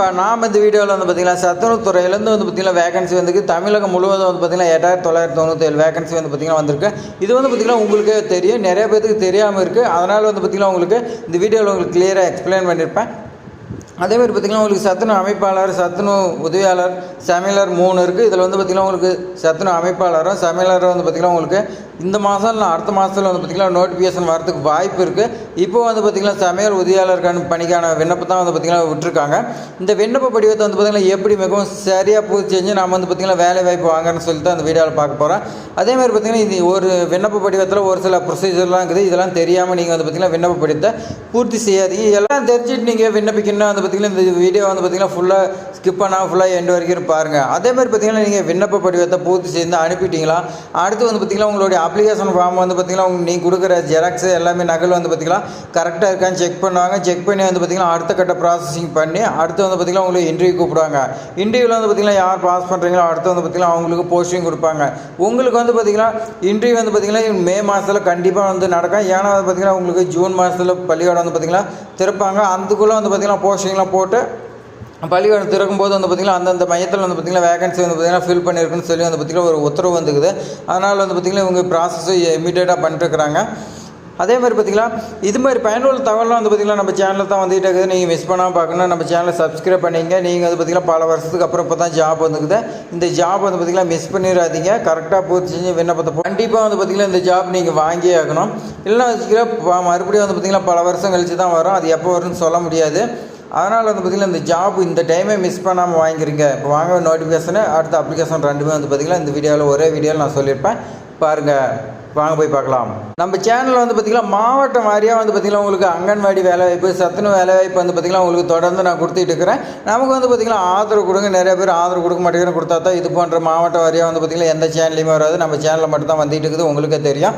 நண்பா, நாம் இந்த வீடியோவில் வந்து பார்த்திங்கன்னா சத்துணவு துறையிலேருந்து வந்து பார்த்திங்கன்னா வேகன்சி வந்துருக்கு. தமிழகம் முழுவதும் வந்து பார்த்திங்கன்னா 8997 வேகன்சி வந்து பார்த்திங்கன்னா வந்திருக்கு. இது வந்து பார்த்திங்கன்னா உங்களுக்கே தெரியும், நிறைய பேருக்கு தெரியாமல் இருக்குது. அதனால் வந்து பார்த்திங்கன்னா உங்களுக்கு இந்த வீடியோவில் உங்களுக்கு கிளியராக எக்ஸ்பிளைன் பண்ணியிருப்பேன். அதேமாதிரி பார்த்திங்கன்னா உங்களுக்கு சத்துணவு அமைப்பாளர், சத்துணவு உதவியாளர், சமையலர் 3 இருக்குது. இதில் வந்து பார்த்திங்கன்னா உங்களுக்கு சத்துணவு அமைப்பாளரும் சமையலரும் வந்து பார்த்திங்கன்னா உங்களுக்கு இந்த மாதம் இல்லை அடுத்த மாதத்தில் வந்து பார்த்திங்கன்னா நோட்டிஃபிகேஷன் வரதுக்கு வாய்ப்பு இருக்குது. இப்போ வந்து பார்த்திங்கன்னா சமையல் உதவியாளருக்கான பணிக்கான விண்ணப்பம் தான் வந்து பார்த்திங்கன்னா விட்டுருக்காங்க. இந்த விண்ணப்ப படிவத்தை வந்து பார்த்திங்கன்னா எப்படி மிகவும் சரியாக பூர்த்தி செஞ்சு நம்ம வந்து பார்த்திங்கன்னா வேலை வாய்ப்பு வாங்கன்னு சொல்லி தான் அந்த வீடியோவில் பார்க்க போகிறோம். அதேமாதிரி பார்த்திங்கன்னா இது ஒரு விண்ணப்ப படிவத்தில் ஒரு சில ப்ரொசீஜர்லாம் இருக்குது. இதெல்லாம் தெரியாமல் நீங்கள் வந்து பார்த்திங்கன்னா விண்ணப்ப படிவத்தை பூர்த்தி செய்யாதீங்க. எல்லாம் தெரிஞ்சுட்டு நீங்கள் விண்ணப்பிக்கணும் வந்து பார்த்திங்கன்னா இந்த வீடியோ வந்து பார்த்திங்கன்னா ஃபுல்லாக ஸ்கிப் பண்ணால் ஃபுல்லாக எண்டு வரைக்கும் பாருங்கள். அதேமாதிரி பார்த்திங்கன்னா நீங்கள் விண்ணப்ப படிவத்தை பூர்த்தி செய்து அனுப்பிட்டீங்களா, அடுத்து வந்து பார்த்திங்கன்னா உங்களுடைய அப்ளிகேஷன் ஃபார்ம் வந்து பார்த்திங்கன்னா நீங்கள் கொடுக்குற ஜெராக்ஸ் எல்லாமே நகல் வந்து பார்த்திங்கன்னா கரெக்டாக இருக்கான்னு செக் பண்ணுவாங்க. செக் பண்ணி வந்து பார்த்திங்கன்னா அடுத்த கட்ட ப்ராசஸிங் பண்ணி அடுத்து வந்து பார்த்திங்கன்னா உங்களுக்கு இன்டர்வியூ கூப்பிடுவாங்க. இன்டர்வியூவில் வந்து பார்த்திங்கன்னா யார் பாஸ் பண்ணுறீங்களோ அடுத்து வந்து பார்த்திங்கன்னா அவங்களுக்கு போஸ்டிங் கொடுப்பாங்க. உங்களுக்கு வந்து பார்த்திங்கன்னா இன்டர்வியூ வந்து பார்த்திங்கன்னா மே மாதத்தில் கண்டிப்பாக வந்து நடக்கும். ஏன்னா வந்து பார்த்திங்கன்னா உங்களுக்கு ஜூன் மாதத்தில் பள்ளிக்கூடம் வந்து பார்த்திங்கன்னா திறப்பாங்க. அதுக்குள்ளே வந்து பார்த்திங்கன்னா போஸ்டிங்லாம் போட்டு பள்ளிக்கூடம் திறக்கும்போது வந்து பார்த்திங்கன்னா அந்தந்த மையத்தில் வந்து பார்த்திங்கன்னா வேகன்சி வந்து பார்த்திங்கன்னா ஃபில் பண்ணியிருக்குன்னு சொல்லி வந்து பார்த்திங்கன்னா ஒரு உத்தரவு வந்துக்குது. அதனால் வந்து பார்த்திங்கன்னா இவங்க ப்ராசஸை இமீடியட்டாக பண்ணிட்டுருக்குறாங்க. அதே மாதிரி பார்த்திங்கன்னா இது மாதிரி பயனுள்ள தகவலாம் வந்து பார்த்திங்கன்னா நம்ம சேனலில் தான் வந்துகிட்டே இருக்குது. நீங்கள் மிஸ் பண்ணாமல் பார்க்கணும், நம்ம சேனலை சப்ஸ்கிரைப் பண்ணிங்க. நீங்கள் வந்து பார்த்திங்கன்னா பல வருஷத்துக்கு அப்புறம் இப்போ தான் ஜாப் வந்துக்குது. இந்த ஜாப் வந்து பார்த்திங்கன்னா மிஸ் பண்ணிடாதீங்க. கரெக்டாக பூர்த்தி செஞ்சு விண்ணப்பத்தை கண்டிப்பாக வந்து பார்த்திங்கன்னா இந்த ஜாப் நீங்கள் வாங்கியே ஆகணும். இல்லைன்னா வச்சுக்கிற மறுபடியும் வந்து பார்த்திங்கன்னா பல வருஷம் கழித்து தான் வரும். அது எப்போ வரும்னு சொல்ல முடியாது. அதனால் வந்து பார்த்திங்கன்னா இந்த ஜாப் இந்த டைமே மிஸ் பண்ணாமல் வாங்கிக்கிறீங்க. இப்போ வாங்க நோட்டிஃபிகேஷனு அடுத்த அப்ளிகேஷன் ரெண்டுமே வந்து பார்த்திங்கன்னா இந்த வீடியோவில் ஒரே வீடியோவில் நான் சொல்லியிருப்பேன். பாருங்கள், வாங்க போய் பார்க்கலாம். நம்ம சேனலில் வந்து பார்த்திங்கன்னா மாவட்டம் வாரியாக வந்து பார்த்திங்கன்னா உங்களுக்கு அங்கன்வாடி வேலைவாய்ப்பு, சத்துணவு வேலைவாய்ப்பு வந்து பார்த்திங்கன்னா உங்களுக்கு தொடர்ந்து நான் கொடுத்துட்டு இருக்கிறேன். நமக்கு வந்து பார்த்திங்கன்னா ஆதரவு கொடுங்க. நிறைய பேர் ஆதரவு கொடுக்க மாட்டேங்கிறேன். கொடுத்தா தான் இது போன்ற மாவட்ட வாரியாக வந்து பார்த்திங்கன்னா எந்த சேனல்லையுமே வராது. நம்ம சேனலில் மட்டும் தான் வந்துட்டு இருக்குது, உங்களுக்கே தெரியும்.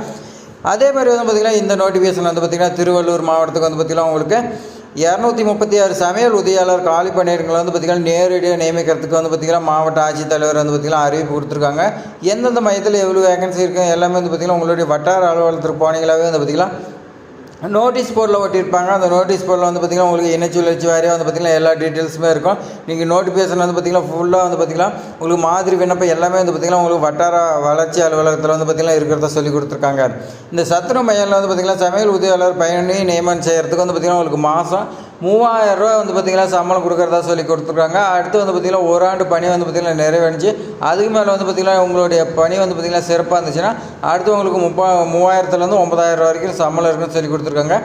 அதே மாதிரி வந்து பார்த்திங்கன்னா இந்த நோட்டிஃபிகேஷன் வந்து பார்த்திங்கன்னா திருவள்ளூர் மாவட்டத்துக்கு வந்து பார்த்திங்கன்னா உங்களுக்கு 236 சமையல் உதவியாளர் காலி பணியிடங்களை வந்து பார்த்திங்கன்னா நேரடியாக நியமிக்கிறதுக்கு வந்து பார்த்திங்கன்னா மாவட்ட ஆட்சித்தலைவர் வந்து பார்த்திங்கன்னா அறிவிப்பு கொடுத்துருக்காங்க. எந்தெந்த மையத்தில் எவ்வளோ வேகன்சி இருக்குது எல்லாமே வந்து பார்த்திங்கன்னா உங்களுடைய வட்டார அலுவலகத்துக்கு போனீங்களாவே வந்து பார்த்திங்கன்னா நோட்டீஸ் போர்டில் ஒட்டியிருப்பாங்க. அந்த நோட்டீஸ் போர்டில் வந்து பார்த்திங்கன்னா உங்களுக்கு இணைச்சுழற்சி வாரியாக வந்து பார்த்திங்கன்னா எல்லா டீட்டெயில்ஸுமே இருக்கும். நீங்கள் நோட்டிஃபிகேஷன் வந்து பார்த்திங்கன்னா ஃபுல்லாக வந்து பார்த்திங்கன்னா உங்களுக்கு மாதிரி விண்ணப்பம் எல்லாமே வந்து பார்த்திங்கன்னா உங்களுக்கு வட்டார வளர்ச்சி அலுவலகத்தில் வந்து பார்த்திங்கன்னா இருக்கிறத சொல்லி கொடுத்துருக்காங்க. இந்த சத்துணவு மையத்தில் வந்து பார்த்திங்கன்னா சமையல் உதவியாளர் பயணி நியமனம் செய்கிறதுக்கு வந்து பார்த்திங்கன்னா உங்களுக்கு மாதம் 3000 ரூபா வந்து பார்த்திங்கன்னா சம்பளம் கொடுக்குறதா சொல்லி கொடுத்துருக்காங்க. அடுத்து வந்து பார்த்திங்கன்னா ஒரு ஆண்டு பணி வந்து பார்த்திங்கன்னா நிறைவடைஞ்சு அதுக்கு மேலே வந்து பார்த்திங்கன்னா உங்களுடைய பணி வந்து பார்த்திங்கன்னா சிறப்பாக இருந்துச்சுன்னா அடுத்து உங்களுக்கு 3000லேருந்து 9000 வரைக்கும் சம்பளம் இருக்குன்னு சொல்லி கொடுத்துருக்காங்க.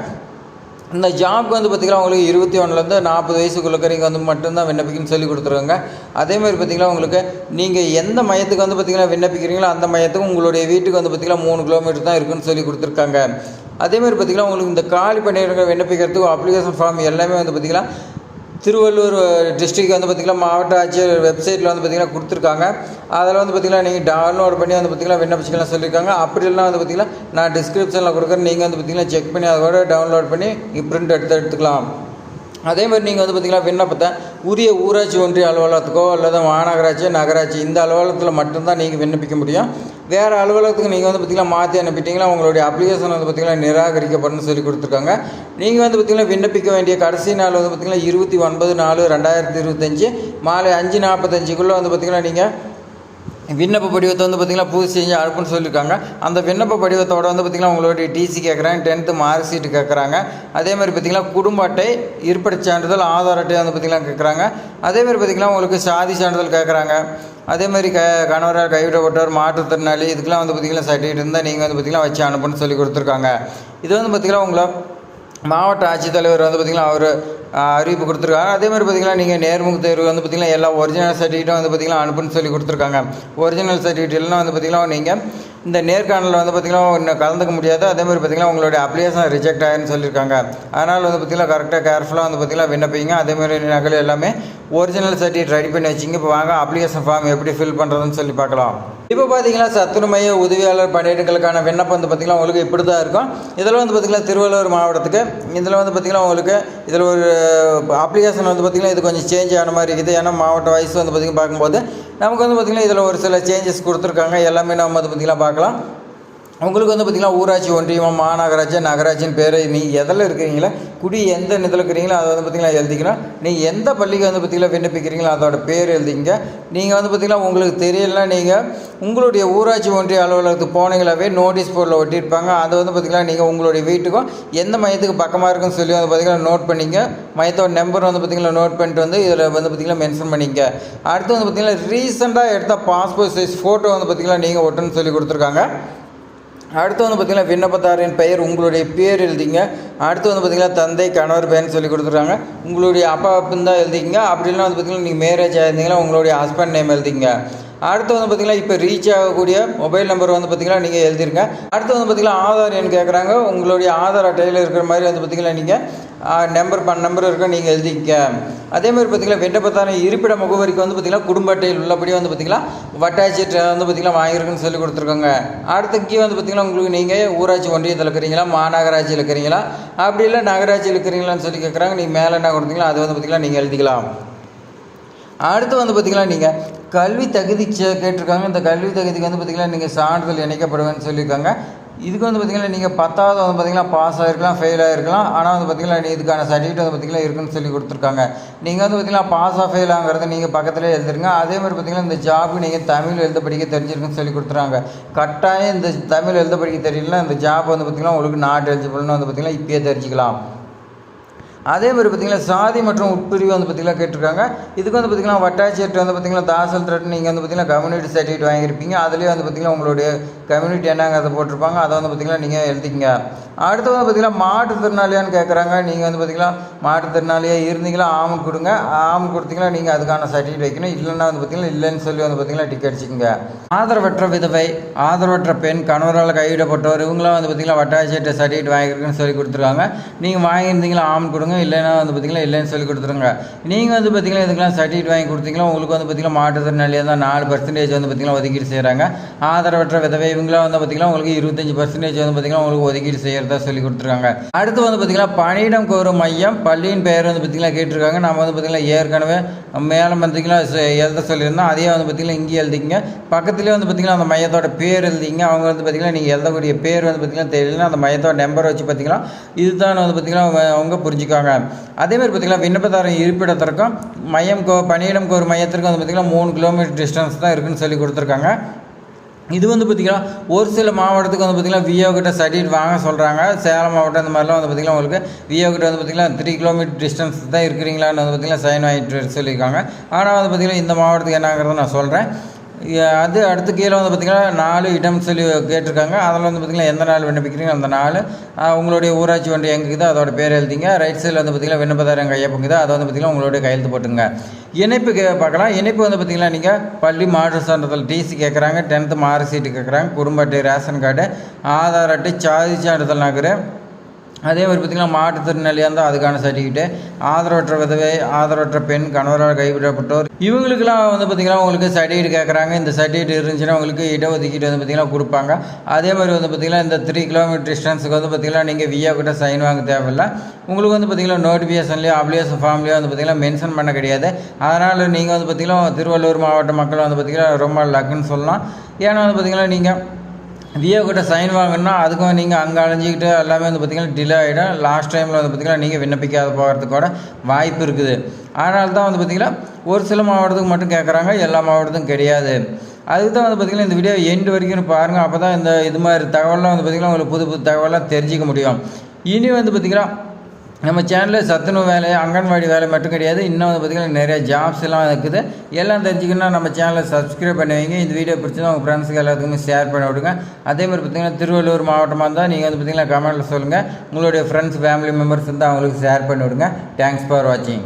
இந்த ஜாப்க்கு வந்து பார்த்திங்கன்னா உங்களுக்கு 21லேருந்து 40 வயசுக்குள்ளே நீங்கள் வந்து மட்டும்தான் விண்ணப்பிக்கணும்னு சொல்லி கொடுத்துருக்காங்க. அதேமாதிரி பார்த்திங்கன்னா உங்களுக்கு நீங்கள் எந்த மையத்துக்கு வந்து பார்த்திங்கன்னா விண்ணப்பிக்கிறீங்களோ அந்த மையத்துக்கு உங்களுடைய வீட்டுக்கு வந்து பார்த்திங்கன்னா 3 கிலோமீட்டர் தான் இருக்குன்னு சொல்லி கொடுத்துருக்காங்க. அதேமாதிரி பார்த்திங்கன்னா உங்களுக்கு இந்த காலி பணியிடங்கள் விண்ணப்பிக்கிறதுக்கு அப்ளிகேஷன் ஃபார்ம் எல்லாமே வந்து பார்த்திங்கன்னா திருவள்ளூர் டிஸ்ட்ரிக்ட் வந்து பார்த்திங்கன்னா மாவட்ட ஆட்சியர் வெப்சைட்டில் வந்து பார்த்திங்கன்னா கொடுத்துருக்காங்க. அதில் வந்து பார்த்திங்கன்னா நீங்கள் டவுன்லோட் பண்ணி வந்து பார்த்திங்கன்னா விண்ணப்பிச்சிக்கலாம் சொல்லியிருக்காங்க. அப்படி இல்லைனா வந்து பார்த்திங்கன்னா நான் டிஸ்கிரிப்ஷனில் கொடுக்குறேன், நீங்கள் வந்து பார்த்திங்கன்னா செக் பண்ணி அதோட டவுன்லோட் பண்ணி பிரிண்ட் எடுத்துக்கலாம். அதேமாதிரி நீங்கள் வந்து பார்த்திங்கன்னா விண்ணப்பத்தை உரிய ஊராட்சி ஒன்றிய அலுவலகத்துக்கோ அல்லது மாநகராட்சி, நகராட்சி இந்த அலுவலகத்தில் மட்டும்தான் நீங்கள் விண்ணப்பிக்க முடியும். வேறு அலுவலகத்துக்கு நீங்கள் வந்து பார்த்திங்கன்னா மாற்றி அனுப்பிட்டீங்கன்னா உங்களுடைய அப்ளிகேஷன் வந்து பார்த்திங்கன்னா நிராகரிக்கப்படணும்னு சொல்லி கொடுத்துருக்காங்க. நீங்கள் வந்து பார்த்திங்கன்னா விண்ணப்பிக்க வேண்டிய கடைசி நாள் வந்து பார்த்திங்கன்னா 29/4/2025 மாலை 5:45 வந்து பார்த்திங்கன்னா நீங்கள் விண்ணப்ப படிவத்தை வந்து பார்த்திங்கன்னா பூர்த்தி செஞ்சு அனுப்புன்னு சொல்லியிருக்காங்க. அந்த விண்ணப்ப படிவத்தோடு வந்து பார்த்திங்கன்னா உங்களுடைய டிசி கேட்குறாங்க, 10th மார்க் ஷீட்டு கேட்குறாங்க. அதேமாதிரி பார்த்திங்கன்னா குடும்ப அட்டை, இருப்பிடச் சான்றிதழ், ஆதார் அட்டை வந்து பார்த்திங்கன்னா கேட்குறாங்க. அதேமாதிரி பார்த்திங்கன்னா உங்களுக்கு சாதி சான்றிதழ் கேட்குறாங்க. அதேமாதிரி கணவரால் கைவிடப்பட்டவர், மாற்றுத்திறனாளி இதுக்கெல்லாம் வந்து பார்த்திங்கன்னா சர்டிஃபிகேட் இருந்தால் நீங்கள் வந்து பார்த்திங்கன்னா வச்சு அனுப்புன்னு சொல்லி கொடுத்துருக்காங்க. இது வந்து பார்த்திங்கன்னா உங்களை மாவட்ட ஆட்சித்தலைவர் வந்து பார்த்திங்கன்னா அவர் அறிவிப்பு கொடுத்துருக்காங்க. அதேமாதிரி பார்த்திங்கன்னா நீங்கள் நேர்முக தேர்வு வந்து பார்த்திங்கன்னா எல்லா ஒரிஜினல் சர்டிஃபிகேட்டும் வந்து பார்த்திங்கன்னா அனுப்புன்னு சொல்லி கொடுத்துருக்காங்க. ஒரிஜினல் சர்டிஃபிகேட்லாம் வந்து பார்த்திங்கன்னா நீங்கள் இந்த நேர்காணலில் வந்து பார்த்திங்கன்னா இன்னும் கலந்துக்க முடியாது. அதேமாதிரி பார்த்திங்கன்னா உங்களுடைய அப்ளிகேஷன் ரிஜெக்ட் ஆகிருன்னு சொல்லியிருக்காங்க. அதனால் வந்து பார்த்திங்கன்னா கரெக்டாக கேர்ஃபுல்லாக வந்து பார்த்திங்கன்னா விண்ணப்பிங்க. அதேமாதிரி நகல் எல்லாமே ஒரிஜினல் சர்டிஃபிகேட் ரெடி பண்ணி வச்சிங்க. இப்போ வாங்க அப்ளிகேஷன் ஃபார்ம் எப்படி ஃபில் பண்ணுறதுன்னு சொல்லி பார்க்கலாம். இப்போ பார்த்தீங்கன்னா சத்துணவு மைய உதவியாளர் பணியிடங்களுக்கான விண்ணப்பம் வந்து பார்த்திங்கன்னா உங்களுக்கு இப்படி தான் இருக்கும். இதில் வந்து பார்த்திங்கன்னா திருவள்ளூர் மாவட்டத்துக்கு இதில் வந்து பார்த்திங்கன்னா உங்களுக்கு இதில் ஒரு அப்ளிகேஷன் வந்து பார்த்திங்கன்னா இது கொஞ்சம் சேஞ்ச் ஆன மாதிரி இருக்குது. ஏன்னா மாவட்ட வயசு வந்து பார்த்திங்கன்னா பார்க்கும்போது நமக்கு வந்து பார்த்திங்கன்னா இதில் ஒரு சில சேஞ்சஸ் கொடுத்துருக்காங்க. எல்லாமே நம்ம வந்து பார்த்திங்கன்னா பார்க்கலாம். உங்களுக்கு வந்து பார்த்திங்கன்னா ஊராட்சி ஒன்றியமாக மாநகராட்சி நகராட்சின்னு பேர் நீங்கள் எதில் இருக்கிறீங்களோ குடி எந்த நிலத்தில் இருக்கிறீங்களோ அதை வந்து பார்த்திங்கன்னா எழுதிக்கணும். நீங்கள் எந்த பள்ளிக்கு வந்து பார்த்திங்கன்னா விண்ணப்பிக்கிறீங்களோ அதோட பேர் எழுதிங்க. நீங்கள் வந்து பார்த்திங்கன்னா உங்களுக்கு தெரியலனா நீங்கள் உங்களுடைய ஊராட்சி ஒன்றிய அலுவலகத்துக்கு போனீங்களாவே நோட்டீஸ் போர்டில் ஒட்டியிருப்பாங்க. அதை வந்து பார்த்திங்கன்னா நீங்கள் உங்களுடைய வீட்டுக்கும் எந்த மையத்துக்கு பக்கமாக இருக்குன்னு சொல்லி வந்து பார்த்திங்கன்னா நோட் பண்ணிங்க. மையத்தோட நம்பர் வந்து பார்த்திங்கன்னா நோட் பண்ணிட்டு வந்து இதில் வந்து பார்த்திங்கன்னா மென்ஷன் பண்ணிங்க. அடுத்து வந்து பார்த்திங்கன்னா ரீசெண்டாக எடுத்த பாஸ்போர்ட் சைஸ் ஃபோட்டோ வந்து பார்த்திங்கன்னா நீங்கள் ஒட்டுன்னு சொல்லி கொடுத்துருக்காங்க. அடுத்து வந்து பார்த்திங்கன்னா விண்ணப்பதாரின் பெயர் உங்களுடைய பேர் எழுதிங்க. அடுத்து வந்து பார்த்திங்கன்னா தந்தை கணவர் பெயர்னு சொல்லி கொடுத்துருக்காங்க. உங்களுடைய அப்பா அப்படின்னு தான் எழுதிங்க. அப்படி இல்லைனா வந்து பார்த்திங்கன்னா நீங்கள் மேரேஜ் ஆயிருந்தீங்கன்னா உங்களுடைய ஹஸ்பண்ட் நேம் எழுதிங்க. அடுத்து வந்து பார்த்திங்கன்னா இப்போ ரீச் ஆகக்கூடிய மொபைல் நம்பர் வந்து பார்த்திங்கன்னா நீங்கள் எழுதிருங்க. அடுத்து வந்து பார்த்திங்கன்னா ஆதார் எண் கேட்குறாங்க. உங்களுடைய ஆதார் அட்டையில் இருக்கிற மாதிரி வந்து பார்த்திங்கன்னா நீங்கள் நம்பர் இருக்க நீங்கள் எழுதிக்க. அதேமாதிரி பார்த்திங்கன்னா விண்ணப்பதாரின் இருப்பிட முகவரிக்கு வந்து பார்த்திங்கன்னா குடும்ப அட்டையில் உள்ளபடி வந்து பார்த்திங்கன்னா வட்டாட்சியர் வந்து பார்த்திங்கன்னா வாங்கியிருக்குன்னு சொல்லி கொடுத்துருக்காங்க. அடுத்து வந்து பார்த்திங்கன்னா உங்களுக்கு நீங்கள் ஊராட்சி ஒன்றியத்தில் இருக்கிறீங்களா மாநகராட்சியில் இருக்கிறீங்களா அப்படி இல்லை நகராட்சியில் இருக்கிறீங்களான்னு சொல்லி கேட்குறாங்க. நீங்கள் மேலே என்ன கொடுத்தீங்களா அது வந்து பார்த்திங்கன்னா நீங்கள் எழுதிக்கலாம். அடுத்து வந்து பார்த்திங்கன்னா நீங்கள் கல்வி தகுதி கேட்டிருக்காங்க. இந்த கல்வி தகுதிக்கு வந்து பார்த்திங்கன்னா நீங்கள் சான்றிதழ் இணைக்கப்படுவேன்னு சொல்லியிருக்காங்க. இதுக்கு வந்து பார்த்திங்கன்னா நீங்கள் 10வது வந்து பார்த்திங்கன்னா பாஸ் ஆகிருக்கலாம் ஃபெயில் ஆகிருக்கலாம். ஆனால் வந்து பார்த்திங்கன்னா இதுக்கான சர்டிஃபிகேட் வந்து பார்த்திங்கன்னா இருக்குன்னு சொல்லி கொடுத்துருக்காங்க. நீங்கள் வந்து பார்த்திங்கன்னா பாஸ் ஆஃப் ஃபெயில் ஆகிறத நீங்கள் பக்கத்துலேயே எழுதுருங்க. அதேமாதிரி பார்த்திங்கன்னா இந்த ஜாபுக்கு நீங்கள் தமிழ் எழுத படிக்க தெரிஞ்சிருக்குன்னு சொல்லி கொடுத்துறாங்க. கட்டாயம் இந்த தமிழ் எழுத படிக்க தெரியலனா இந்த ஜாப் வந்து பார்த்திங்கன்னா உங்களுக்கு நாட் எலிஜிபிள்னு வந்து பார்த்திங்கன்னா இப்போயே தெரிஞ்சுக்கலாம். அதே மாதிரி பார்த்திங்கன்னா சாதி மற்றும் உட்பிரிவு வந்து பார்த்திங்கன்னா கேட்டிருக்காங்க. இதுக்கு வந்து பார்த்திங்கன்னா வட்டாட்சியர்கிட்ட வந்து பார்த்திங்கன்னா தாசல் திரட்டு நீங்கள் வந்து பார்த்திங்கன்னா கம்யூனிட்டி சர்டிஃபிகேட் வாங்கியிருப்பீங்க. அதுலேயே வந்து பார்த்திங்கன்னா உங்களுடைய கம்யூனிட்டி என்னங்கிறத போட்டிருப்பாங்க. அதை வந்து பார்த்திங்கன்னா நீங்கள் எழுதிங்க. அடுத்து வந்து பார்த்திங்கன்னா மாற்றுத்திறனாளியான்னு கேட்குறாங்க. நீங்கள் வந்து பார்த்திங்கன்னா மாற்றுத்திறனாளியாக இருந்தீங்களா ஆமன் கொடுங்க. ஆமன் கொடுத்தீங்கன்னா நீங்கள் அதுக்கான சர்டிஃபிகேட் வைக்கணும். இல்லைன்னா வந்து பார்த்திங்கன்னா இல்லைன்னு சொல்லி வந்து பார்த்திங்கன்னா டிக்கெட் அடிச்சுக்கோங்க. ஆதரவற்ற விதவை ஆதரவற்ற பெண் கணவரால் கைவிடப்பட்டவர் இவங்களாம் வந்து பார்த்திங்கன்னா வட்டாட்சியர்கிட்ட சர்டிஃபிகேட் வாங்கியிருக்குன்னு சொல்லி கொடுத்துருக்காங்க. நீங்கள் வாங்கியிருந்தீங்களா ஆமன் கொடுங்க. இல்லைன்னா வந்து பார்த்திங்கன்னா இல்லைன்னு சொல்லி கொடுத்துருங்க. நீங்கள் வந்து பார்த்திங்கன்னா இதுக்கெல்லாம் சர்டிஃபிகேட் வாங்கி கொடுத்தீங்கன்னா உங்களுக்கு வந்து பார்த்திங்கன்னா மாற்றுத்திறனாளியாக தான் 4% வந்து பார்த்திங்கன்னா ஒதுக்கீடு செய்கிறாங்க. ஆதரவற்ற விதவை இவங்களாம் வந்து பார்த்திங்கன்னா உங்களுக்கு 25% வந்து பார்த்திங்கன்னா உங்களுக்கு ஒதுக்கீடு செய்கிறதா சொல்லி கொடுத்துருக்காங்க. அடுத்து வந்து பார்த்திங்கன்னா பணியிடம் கோரும் மையம் பள்ளியின் பெயர் வந்து பார்த்திங்கன்னா கேட்டிருக்காங்க. நம்ம வந்து பார்த்திங்கன்னா ஏற்கனவே மேலே பார்த்திங்கன்னா எழுத சொல்லியிருந்தோம். அதே வந்து பார்த்திங்கன்னா இங்கே எழுதிங்க. பக்கத்துலேயே வந்து பார்த்திங்கன்னா அந்த மையத்தோட பேர் எழுதிங்க. அவங்க வந்து பார்த்திங்கன்னா நீங்கள் எழுதக்கூடிய பேர் வந்து பார்த்திங்கன்னா தெரியலன்னா அந்த மையத்தோட நம்பர் வச்சு பார்த்திங்கன்னா இதுதான் வந்து பார்த்திங்கன்னா அவங்க புரிஞ்சுக்காங்க. அதேமாதிரி பார்த்திங்கன்னா விண்ணப்பதாரர் இருப்பிடத்திற்கும் மையம் பணியிடம் கோரும் மையத்திற்கும் வந்து பார்த்திங்கன்னா 3 கிலோமீட்டர் டிஸ்டன்ஸ் தான் இருக்குதுன்னு சொல்லி கொடுத்துருக்காங்க. இது வந்து பார்த்திங்கன்னா ஒரு சில மாவட்டத்துக்கு வந்து பார்த்திங்கன்னா விஓ கிட்ட சர்டிஃபிகேட் வாங்க சொல்கிறாங்க. சேலம் மாவட்டம் இந்த மாதிரிலாம் வந்து பார்த்திங்கன்னா உங்களுக்கு விஓ கிட்ட வந்து பார்த்திங்கன்னா 3 கிலோமீட்டர் டிஸ்டன்ஸ் தான் இருக்கிறீங்களான்னு வந்து பார்த்திங்கன்னா சைன் வாங்கிட்டு சொல்லியிருக்காங்க. ஆனால் வந்து பார்த்திங்கன்னா இந்த மாவட்டத்துக்கு என்னங்கிறத நான் சொல்கிறேன். அது அடுத்து கீழே வந்து பார்த்திங்கன்னா 4 இடம் சொல்லி கேட்டிருக்காங்க. அதில் வந்து பார்த்திங்கன்னா எந்த நாள் விண்ணப்பிக்கிறீங்க அந்த நாள் உங்களுடைய ஊராட்சி ஒன்றியம் எங்கே இருக்குது அதோட பேர் எழுதிங்க. ரைட் சைடில் வந்து பார்த்திங்கன்னா விண்ணப்பதாரர் கையொப்புங்குது அதை வந்து பார்த்திங்கன்னா உங்களுடைய கையெழுத்து போட்டுங்க. இணைப்பு பார்க்கலாம். இணைப்பு வந்து பார்த்திங்கன்னா நீங்கள் பள்ளி மாற்று சான்றிதழ் டிசி கேட்குறாங்க. 10th மார்க் ஷீட்டு கேட்குறாங்க. குடும்ப அட்டை ரேஷன் கார்டு ஆதார் அட்டை சாதி சான்றிதழ் நகர். அதே மாதிரி பார்த்திங்கன்னா மாற்றுத்திறனாளியாக இருந்தால் அதுக்கான சர்டிஃபிகேட்டு ஆதரவற்ற விதவை ஆதரவற்ற பெண் கணவரால் கைவிடப்பட்டோர் இவங்களுக்கெல்லாம் வந்து பார்த்திங்கன்னா உங்களுக்கு சர்டிஃபிகேட் கேட்குறாங்க. இந்த சர்டிஃபிகேட் இருந்துச்சுன்னா உங்களுக்கு இடஒதுக்கீடு வந்து பார்த்திங்கன்னா கொடுப்பாங்க. அதே மாதிரி வந்து பார்த்திங்கன்னா இந்த 3 கிலோமீட்டர் டிஸ்டன்ஸுக்கு வந்து பார்த்திங்கன்னா நீங்கள் விஏ கிட்ட சைன் வாங்க தேவையில்லை. உங்களுக்கு வந்து பார்த்திங்கன்னா நோட்டிஃபிகேஷன்லேயோ அப்ளிகேஷன் ஃபார்ம்லேயோ வந்து பார்த்திங்கன்னா மென்ஷன் பண்ண கிடையாது. அதனால் நீங்கள் வந்து பார்த்திங்கன்னா திருவள்ளூர் மாவட்ட மக்கள் வந்து பார்த்திங்கன்னா ரொம்ப லக்குன்னு சொல்லலாம். ஏன்னா வந்து பார்த்திங்கன்னா நீங்கள் விஓ கிட்ட சைன் வாங்கினா அதுக்கும் நீங்கள் அங்கே அலைஞ்சிக்கிட்டு எல்லாமே வந்து பார்த்திங்கன்னா டிலே ஆகிடும். லாஸ்ட் டைமில் வந்து பார்த்திங்கன்னா நீங்கள் விண்ணப்பிக்காத போகிறதுக்கூட வாய்ப்பு இருக்குது. அதனால தான் வந்து பார்த்திங்கன்னா ஒரு சில மாவட்டத்துக்கு மட்டும் கேட்குறாங்க, எல்லா மாவட்டத்துக்கும் கிடையாது. அதுக்கு தான் வந்து பார்த்திங்கன்னா இந்த வீடியோ எண்டு வரைக்கும் பாருங்கள். அப்போ தான் இது மாதிரி தகவலாம் வந்து பார்த்திங்கன்னா உங்களுக்கு புது புது தகவலாம் தெரிஞ்சிக்க முடியும். இனி வந்து பார்த்திங்கன்னா நம்ம சேனலில் சத்துணவு வேலை அங்கன்வாடி வேலை மட்டும் கிடையாது, இன்னும் வந்து பார்த்திங்கன்னா நிறைய ஜாப்ஸ் எல்லாம் இருக்குது. எல்லாம் தெரிஞ்சுக்கணுன்னா நம்ம சேனலை சப்ஸ்கிரைப் பண்ணி வைங்க. இந்த வீடியோ பிடிச்சா உங்கள் ஃப்ரெண்ட்ஸுக்கு எல்லாத்துக்குமே ஷேர் பண்ணி விடுங்க. அதேமாதிரி பார்த்திங்கன்னா திருவள்ளூர் மாவட்டமாக இருந்தால் நீங்கள் வந்து பார்த்திங்கன்னா கமெண்ட்டில் சொல்லுங்கள். உங்களுடைய ஃப்ரெண்ட்ஸ் ஃபேமிலி மெம்பர்ஸ் இருந்தால் அவங்களுக்கு ஷேர் பண்ணி விடுங்க. தேங்க்ஸ் ஃபார் வாட்சிங்.